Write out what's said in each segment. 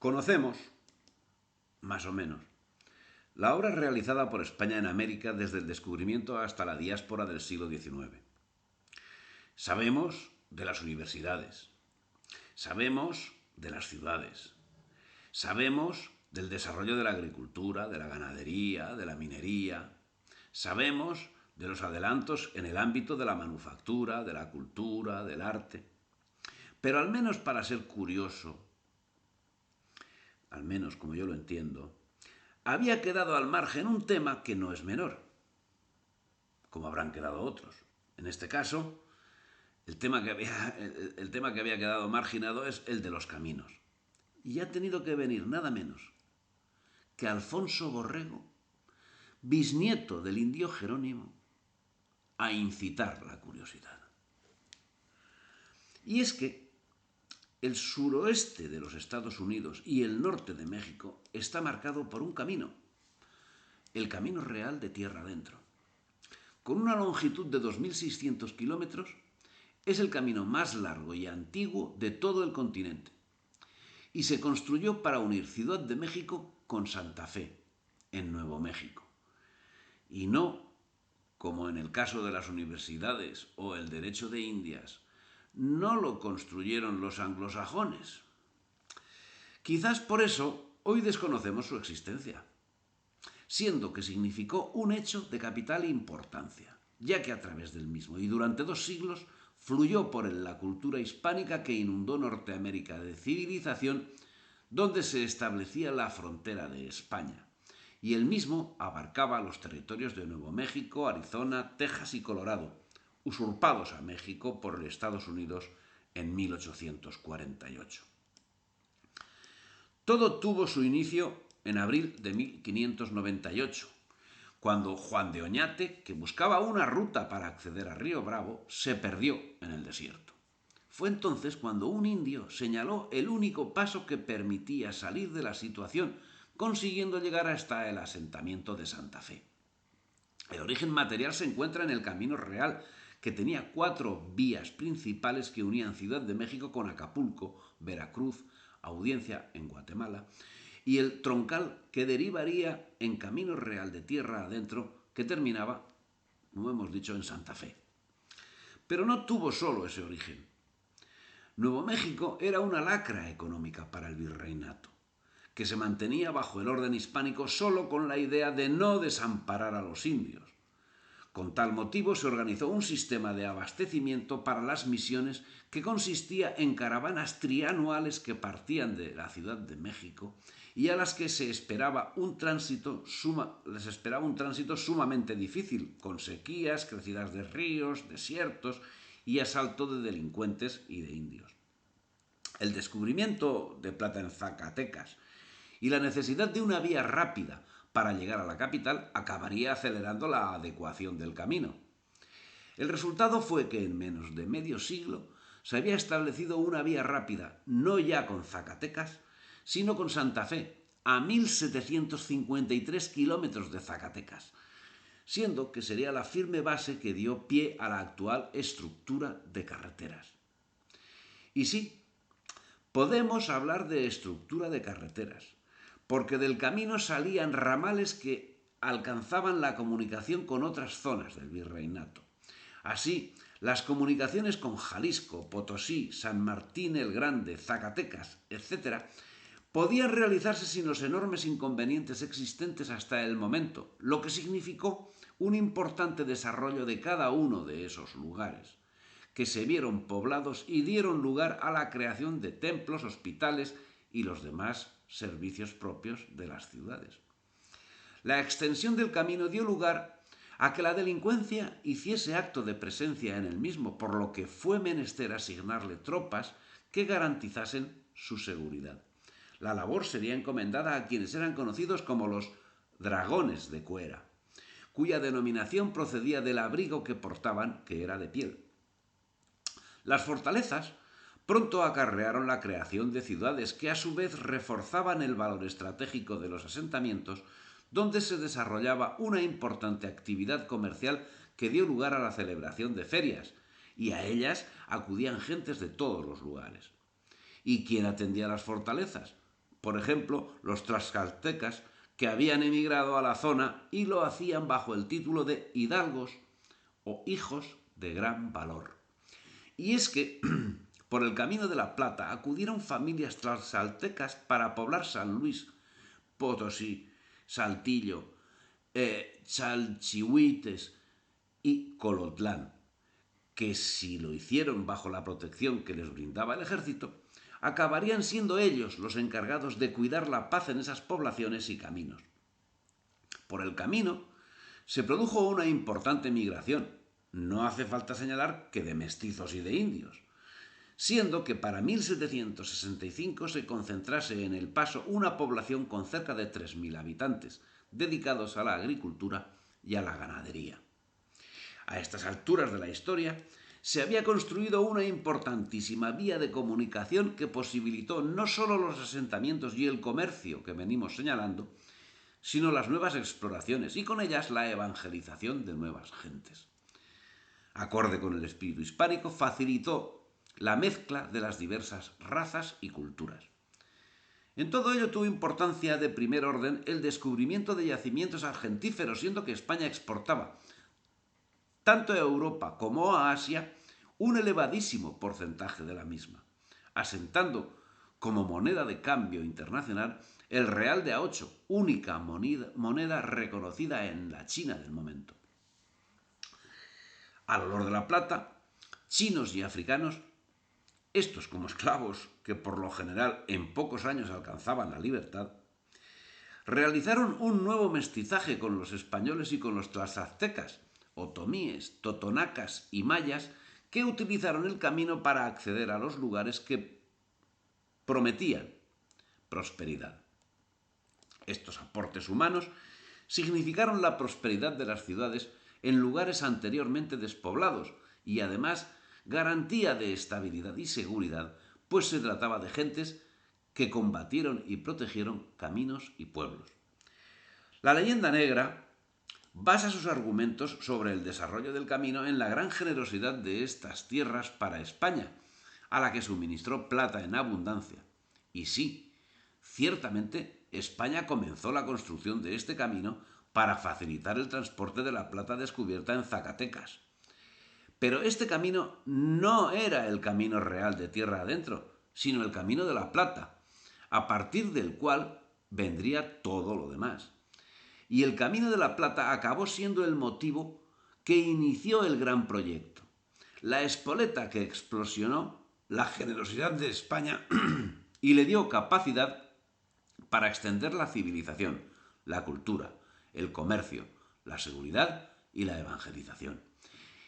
Conocemos, más o menos, la obra realizada por España en América desde el descubrimiento hasta la diáspora del siglo XIX. Sabemos de las universidades, sabemos de las ciudades, sabemos del desarrollo de la agricultura, de la ganadería, de la minería, sabemos de los adelantos en el ámbito de la manufactura, de la cultura, del arte. Pero al menos para ser curioso, al menos como yo lo entiendo, había quedado al margen un tema que no es menor, como habrán quedado otros. En este caso, el tema que había quedado marginado es el de los caminos. Y ha tenido que venir nada menos que Alfonso Borrego, bisnieto del indio Jerónimo, a incitar la curiosidad. Y es que el suroeste de los Estados Unidos y el norte de México está marcado por un camino, el Camino Real de Tierra Adentro. Con una longitud de 2.600 kilómetros, es el camino más largo y antiguo de todo el continente. Y se construyó para unir Ciudad de México con Santa Fe, en Nuevo México. Y no, como en el caso de las universidades o el derecho de Indias, no lo construyeron los anglosajones. Quizás por eso hoy desconocemos su existencia, siendo que significó un hecho de capital importancia, ya que a través del mismo y durante 2 siglos fluyó por él la cultura hispánica que inundó Norteamérica de civilización, donde se establecía la frontera de España, y el mismo abarcaba los territorios de Nuevo México, Arizona, Texas y Colorado, usurpados a México por los Estados Unidos en 1848. Todo tuvo su inicio en abril de 1598, cuando Juan de Oñate, que buscaba una ruta para acceder a Río Bravo, se perdió en el desierto. Fue entonces cuando un indio señaló el único paso que permitía salir de la situación, consiguiendo llegar hasta el asentamiento de Santa Fe. El origen material se encuentra en el Camino Real, que tenía 4 vías principales que unían Ciudad de México con Acapulco, Veracruz, Audiencia en Guatemala, y el troncal que derivaría en Camino Real de Tierra Adentro, que terminaba, como hemos dicho, en Santa Fe. Pero no tuvo solo ese origen. Nuevo México era una lacra económica para el virreinato, que se mantenía bajo el orden hispánico solo con la idea de no desamparar a los indios. Con tal motivo se organizó un sistema de abastecimiento para las misiones que consistía en caravanas trianuales que partían de la Ciudad de México y a las que les esperaba un tránsito sumamente difícil, con sequías, crecidas de ríos, desiertos y asalto de delincuentes y de indios. El descubrimiento de plata en Zacatecas y la necesidad de una vía rápida para llegar a la capital acabaría acelerando la adecuación del camino. El resultado fue que en menos de medio siglo se había establecido una vía rápida, no ya con Zacatecas, sino con Santa Fe, a 1.753 kilómetros de Zacatecas, siendo que sería la firme base que dio pie a la actual estructura de carreteras. Y sí, podemos hablar de estructura de carreteras, porque del camino salían ramales que alcanzaban la comunicación con otras zonas del virreinato. Así, las comunicaciones con Jalisco, Potosí, San Martín el Grande, Zacatecas, etc., podían realizarse sin los enormes inconvenientes existentes hasta el momento, lo que significó un importante desarrollo de cada uno de esos lugares, que se vieron poblados y dieron lugar a la creación de templos, hospitales y los demás servicios propios de las ciudades. La extensión del camino dio lugar a que la delincuencia hiciese acto de presencia en el mismo, por lo que fue menester asignarle tropas que garantizasen su seguridad. La labor sería encomendada a quienes eran conocidos como los dragones de cuera, cuya denominación procedía del abrigo que portaban, que era de piel. Las fortalezas pronto acarrearon la creación de ciudades que a su vez reforzaban el valor estratégico de los asentamientos, donde se desarrollaba una importante actividad comercial que dio lugar a la celebración de ferias, y a ellas acudían gentes de todos los lugares. ¿Y quién atendía las fortalezas? por ejemplo, los tlaxcaltecas que habían emigrado a la zona y lo hacían bajo el título de hidalgos o hijos de gran valor. Y es que por el Camino de la Plata acudieron familias tlaxcaltecas para poblar San Luis Potosí, Saltillo, Chalchihuites y Colotlán, que si lo hicieron bajo la protección que les brindaba el ejército, acabarían siendo ellos los encargados de cuidar la paz en esas poblaciones y caminos. Por el camino se produjo una importante migración. No hace falta señalar que de mestizos y de indios, siendo que para 1765 se concentrase en El Paso una población con cerca de 3.000 habitantes, dedicados a la agricultura y a la ganadería. A estas alturas de la historia, se había construido una importantísima vía de comunicación que posibilitó no solo los asentamientos y el comercio que venimos señalando, sino las nuevas exploraciones y con ellas la evangelización de nuevas gentes. Acorde con el espíritu hispánico, facilitó la mezcla de las diversas razas y culturas. En todo ello tuvo importancia de primer orden el descubrimiento de yacimientos argentíferos, siendo que España exportaba tanto a Europa como a Asia un elevadísimo porcentaje de la misma, asentando como moneda de cambio internacional el real de A8, única moneda reconocida en la China del momento. Al olor de la plata, chinos y africanos, estos como esclavos que por lo general en pocos años alcanzaban la libertad, realizaron un nuevo mestizaje con los españoles y con los tlaxcaltecas, otomíes, totonacas y mayas que utilizaron el camino para acceder a los lugares que prometían prosperidad. Estos aportes humanos significaron la prosperidad de las ciudades en lugares anteriormente despoblados y además garantía de estabilidad y seguridad, pues se trataba de gentes que combatieron y protegieron caminos y pueblos. La leyenda negra basa sus argumentos sobre el desarrollo del camino en la gran generosidad de estas tierras para España, a la que suministró plata en abundancia. Y sí, ciertamente España comenzó la construcción de este camino para facilitar el transporte de la plata descubierta en Zacatecas. Pero este camino no era el camino real de tierra adentro, sino el camino de la plata, a partir del cual vendría todo lo demás. Y el Camino de la Plata acabó siendo el motivo que inició el gran proyecto, la espoleta que explosionó la generosidad de España y le dio capacidad para extender la civilización, la cultura, el comercio, la seguridad y la evangelización.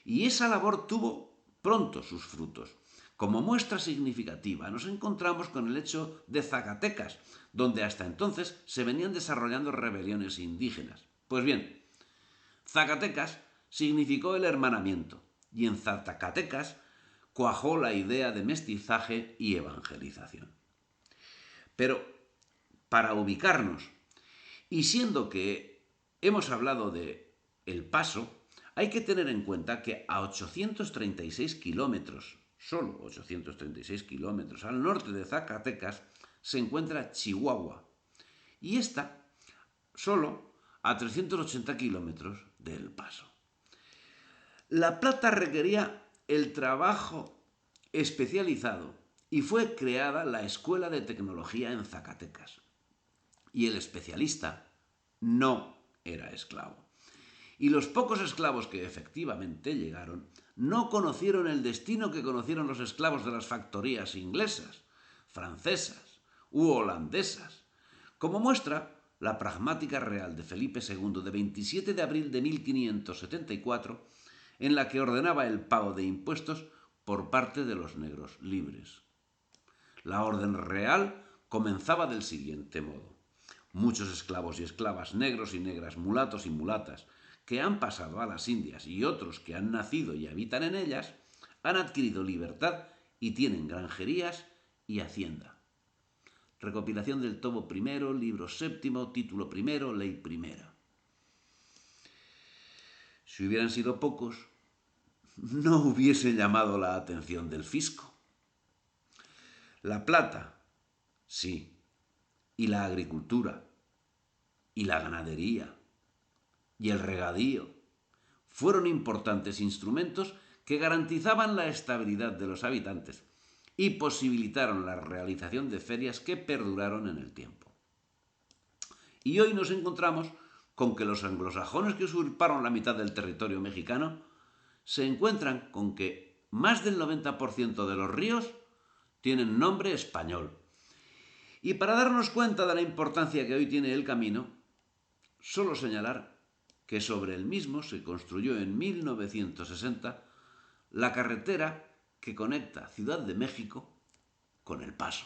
Y esa labor tuvo pronto sus frutos. Como muestra significativa nos encontramos con el hecho de Zacatecas, donde hasta entonces se venían desarrollando rebeliones indígenas. Pues bien, Zacatecas significó el hermanamiento y en Zacatecas cuajó la idea de mestizaje y evangelización. Pero para ubicarnos, y siendo que hemos hablado de El Paso, hay que tener en cuenta que a 836 kilómetros, solo 836 kilómetros al norte de Zacatecas, se encuentra Chihuahua. Y esta solo a 380 kilómetros de El Paso. La plata requería el trabajo especializado y fue creada la Escuela de Tecnología en Zacatecas. Y el especialista no era esclavo. Y los pocos esclavos que efectivamente llegaron no conocieron el destino que conocieron los esclavos de las factorías inglesas, francesas u holandesas, como muestra la pragmática real de Felipe II de 27 de abril de 1574, en la que ordenaba el pago de impuestos por parte de los negros libres. La orden real comenzaba del siguiente modo. Muchos esclavos y esclavas, negros y negras, mulatos y mulatas, que han pasado a las Indias y otros que han nacido y habitan en ellas, han adquirido libertad y tienen granjerías y hacienda. Recopilación del tomo primero, libro séptimo, título primero, ley primera. Si hubieran sido pocos, no hubiese llamado la atención del fisco. La plata, sí, y la agricultura, y la ganadería, y el regadío fueron importantes instrumentos que garantizaban la estabilidad de los habitantes y posibilitaron la realización de ferias que perduraron en el tiempo. Y hoy nos encontramos con que los anglosajones que usurparon la mitad del territorio mexicano se encuentran con que más del 90% de los ríos tienen nombre español. Y para darnos cuenta de la importancia que hoy tiene el camino, solo señalar que sobre el mismo se construyó en 1960 la carretera que conecta Ciudad de México con El Paso.